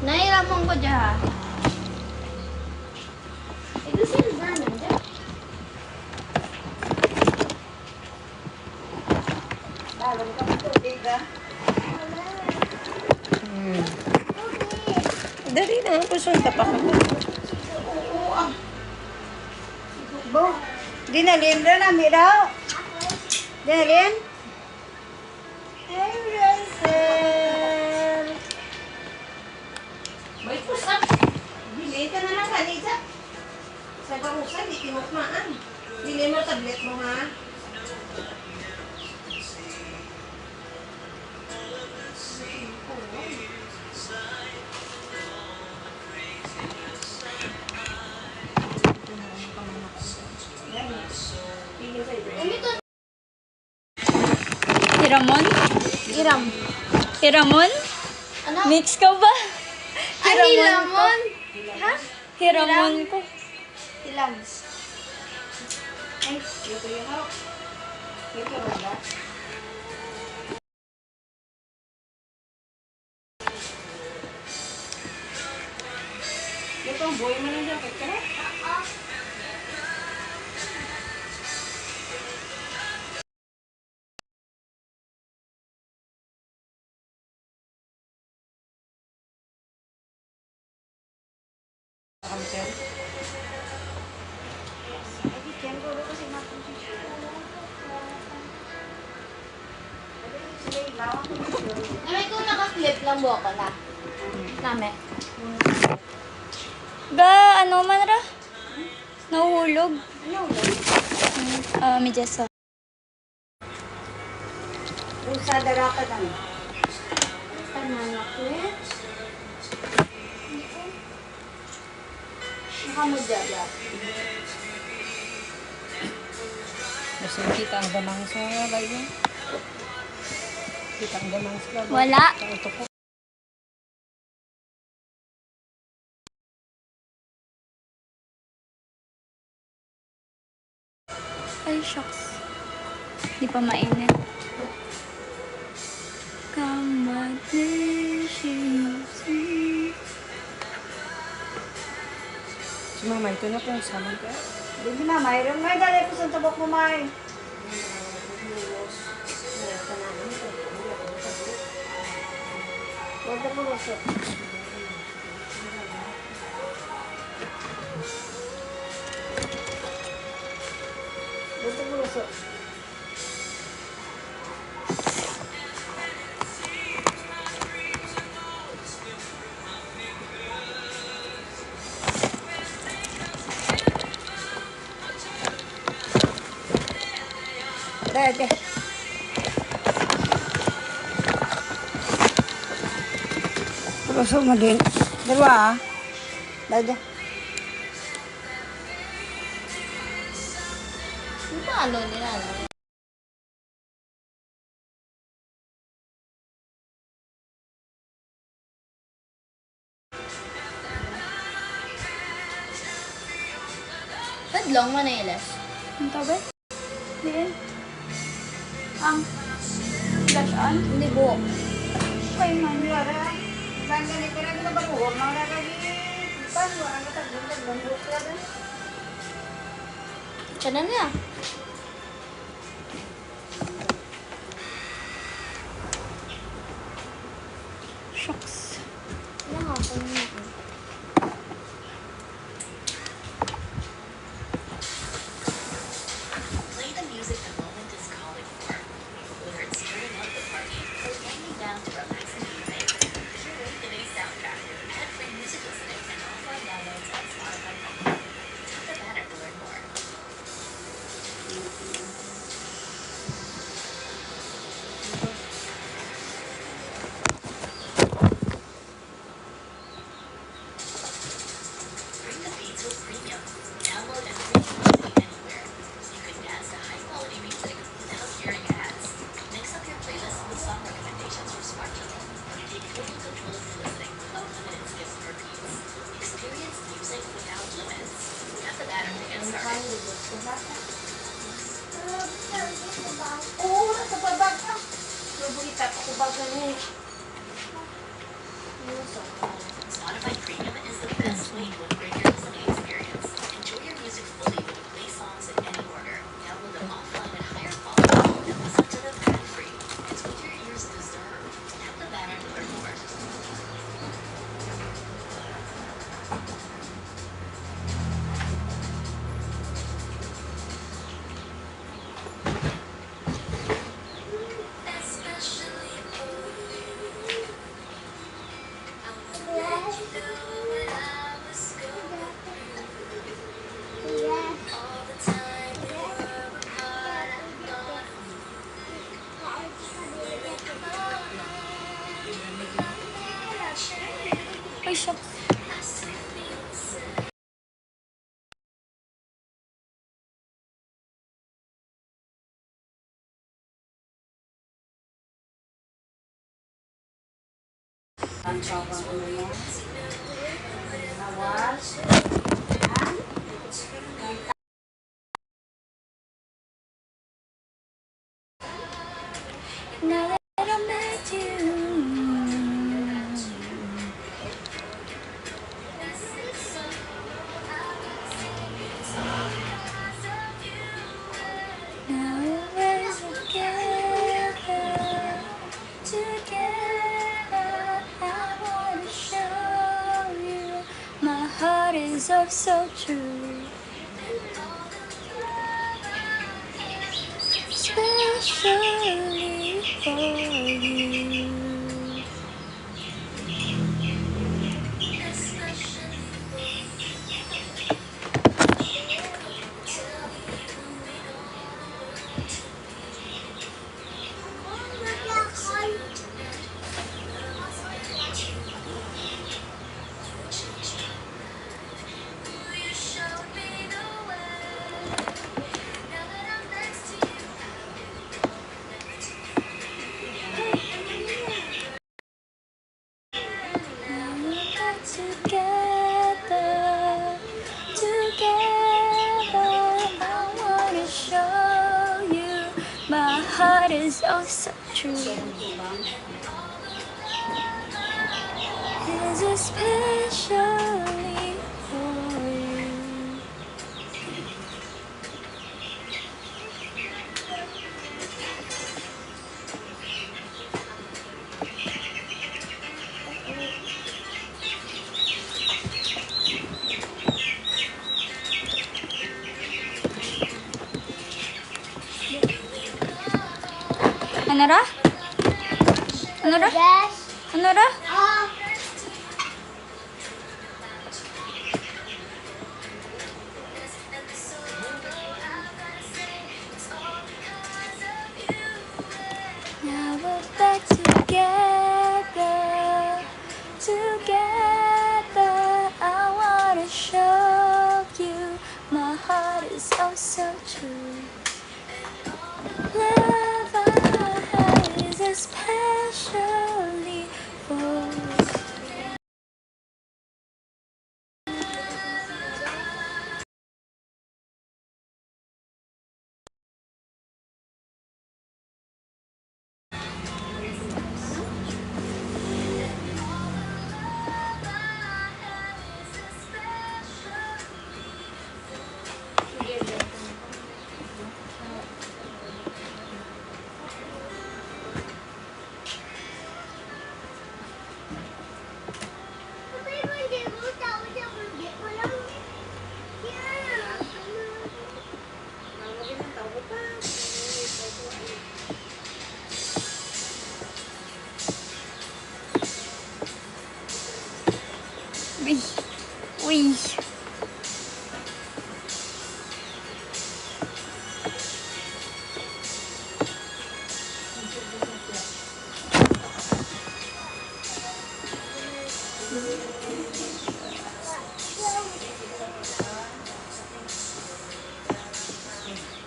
Nahirapan ko dyan. Ito silver na dyan. Balon ka pa tubig, ha? Dali na, pusunta pa ka. Bo, dinalin rin namin daw. Dinalin? Hey, Russell. May pusa. Bili ka na lang kanisa. Sa barusan, di kinukmaan. Bili mo tablet mo, ha? Hiramon? Iram. Hiramon? Ano? Mix ka ba? Ay, hilamon. Ha? Hiramon ko. Hilam. Ay, ito yung hawak. Ito ba? Ito ang boy mo ng jacket ka na? Namay kung naka-clip lang buhok ko na. Name. Ga, ano man ra? Nahuhulog. Medyas. Usa darata lang. Pananaklit. Nakamudala. Mas kita ang damang sa bayo. Kita ang damang sa bayo. Wala. Ito ko. Ay, shucks. Di pa mainit. Si mama, ito na po ang saman ka. Hindi na, mayroon. May dali po sa tabok mo, may. Huwag na po lusot. Huwag na po lusot. Dede. Lusot mo din. Dalawa ah. Dede. Paano nila? Padlong mo na ilas. Ang tabi? Diyan. Ang flash on? Hindi buhok. Okay man. Siya na niya. Shucks. Nakakapon na. Play the music the moment is calling for. Whether it's turning up the party or winding down to relax in the evening, curate the day's soundtrack. Add free music listening and offline downloads on Spotify Premium. Tap the banner to learn more. Bring the beats with Premium. Download and stream music anywhere, so you can dance to high-quality music without hearing ads. Mix up your playlist with song recommendations from Smart Channel. Take total control of your listening without limited skips or repeats. Experience music without limits. Tap the banner to get started. Oo, nasa babag ka. Nabulita ako baga niya. Spotify Premium is the best way to upgrade your listening experience. Enjoy your music fully with play songs in any order. Download them offline at higher quality and listen to them ad-free. It's what your ears deserve. Tap the banner to learn more. Let you know when I was gone. Ang tawag ano mo? Awas. Now that I met you. Now we're together, together. I wanna show you my heart is oh so true. Especially for you. Now we're together, together. I wanna show you my heart is oh so true. Is especially for you. Ano ra? Ano ra? Ano ra? Now we're back together, together. I wanna show you my heart is oh so true. Love I have is especially for you. Uy. Uy.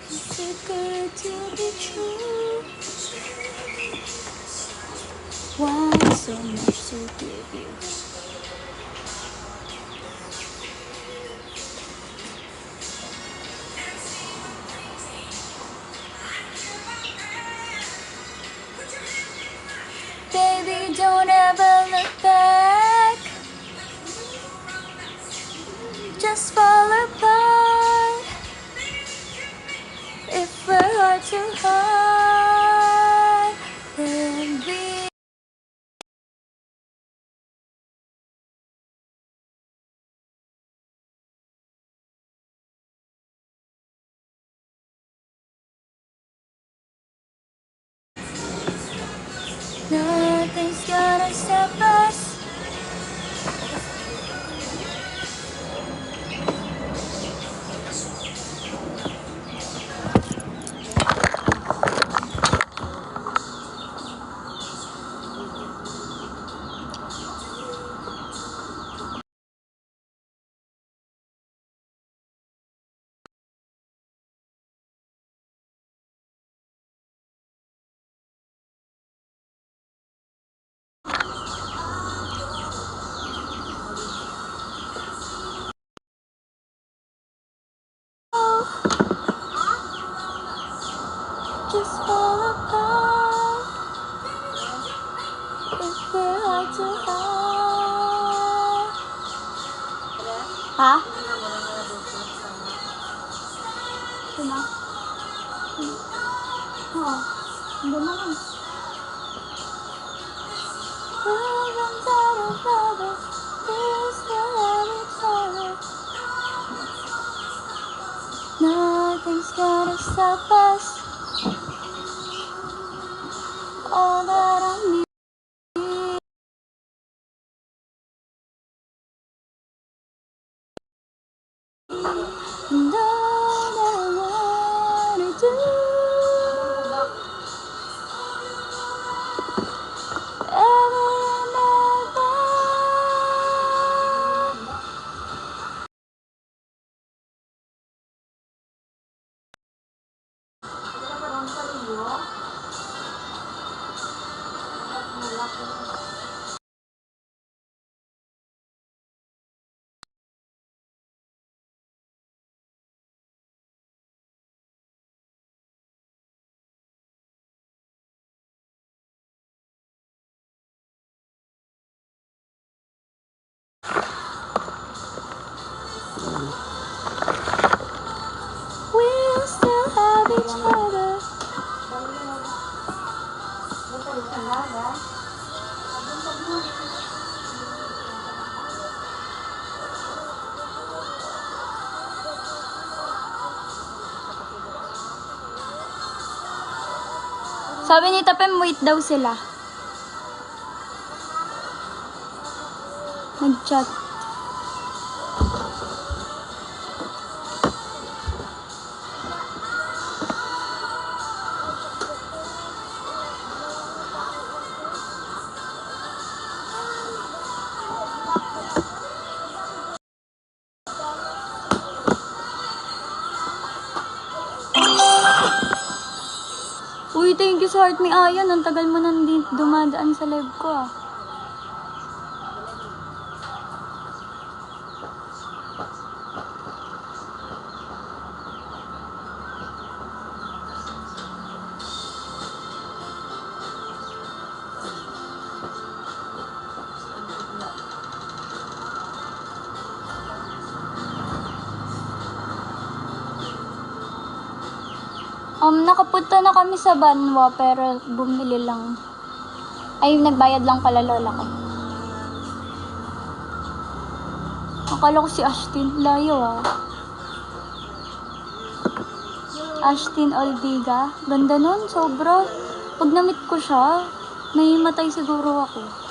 Is it good to be true? Want so much to give you. Baby, don't ever look back. Just fall apart. If we're hard to hide, then be. Nothing's gonna stop us. just fall apart if we're hard to hide. Ha? Sino? Oo. Hindi mo lang. We're inside of lovers, we'll still have each other. Nothing's gonna stop us. All that I need. And all that I wanna do. Ever and ever. We'll still have each other. Sabi ni Tapem, wait daw sila. Nag-chat. Uy, thank you sa heart me Ayan. Ang tagal mo nang dumadaan sa live ko ah. Nakapunta na kami sa Banwa pero bumili lang. Ay, nagbayad lang pala lola ko. Akala ko si Ashtin. Layo ah. Ashtin Olviga. Ganda nun, sobra. Pag na-meet ko siya, may matay siguro ako.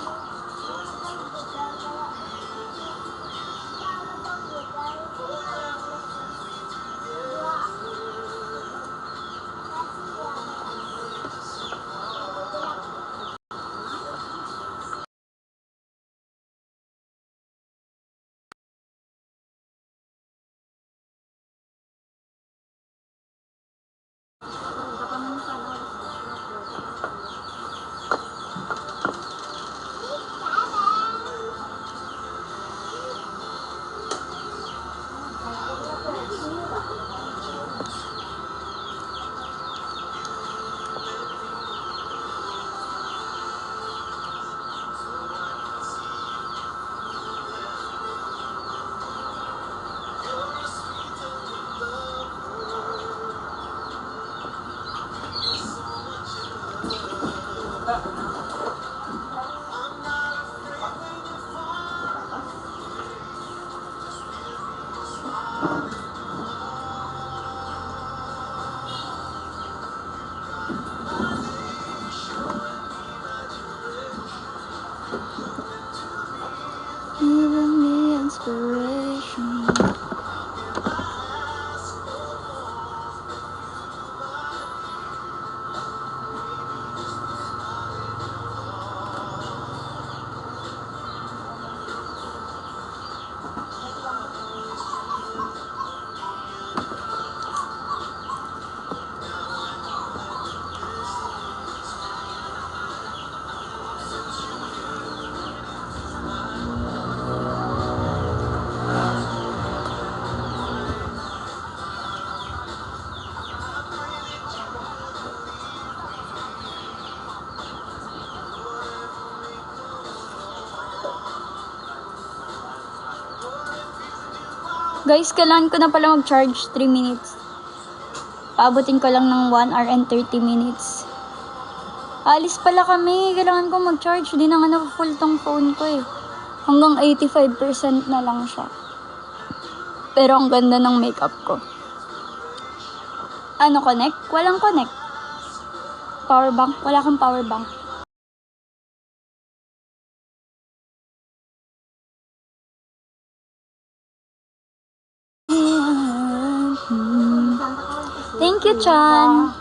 Guys, kailangan ko na pala mag-charge 3 minutes. Paabutin ko lang ng 1 hour and 30 minutes. Alis pala kami. Kailangan ko mag-charge. Di na nga na-full tong phone ko eh. Hanggang 85% na lang siya. Pero ang ganda ng makeup ko. Ano, connect? Walang connect. Power bank? Wala kang power bank. Thank you, Chan.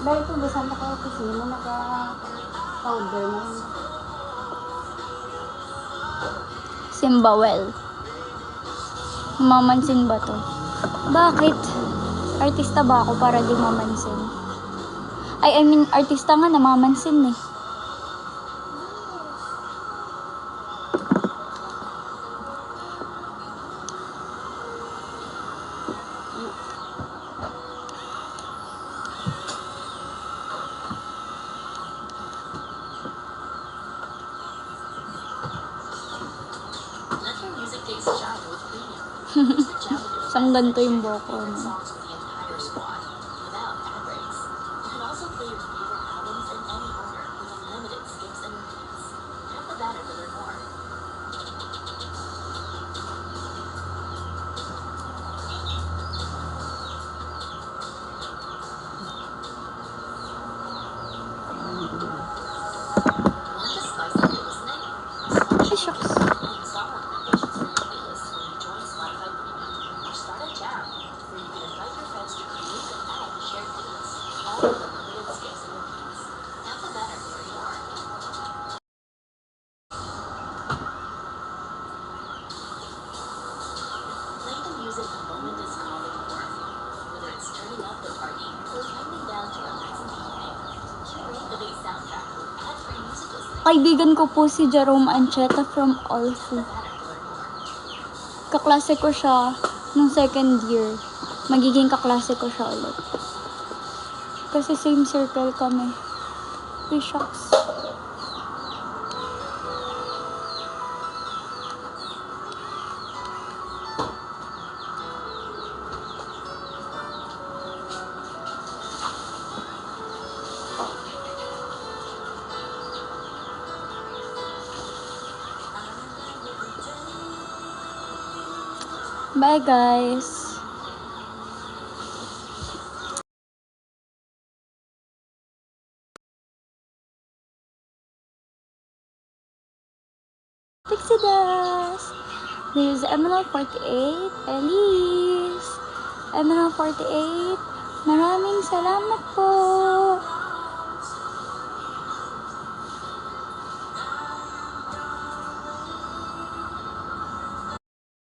Dahil ito, basan ako kasi mo naka-powder mo. Simbawel. Mamansin ba to? Bakit? Artista ba ako para di mamansin? I mean, artista nga namamansin eh. Let your music taste jam with premium. Use the jam with your Isang ganito yung buhok ko. favorite songs with the entire squad without ad breaks. You can also play your favorite albums in any order with unlimited skips and repeats. Tap the banner to learn more. Want to spice up your listening? Ay, shucks. Song recommendations for your playlist when you join Spotify Premium. Or start a jam where you can invite your friends to create and add to shared playlists, all with unlimited skips and repeats. Tap the banner to learn more. Play the music the moment is calling for. Whether it's turning up the party or winding down to relax in the evening. Curate the day's soundtrack with ad-free music listening. Kaibigan ko po si Jerome Ancheta from Olfu. Kaklase ko siya nung second year. Magiging kaklase ko siya ulit. Kasi same circle kami. Uy, shucks. Bye, guys. Pixie Dust. This is Emerald 48. Elise. Emerald 48. Maraming salamat po.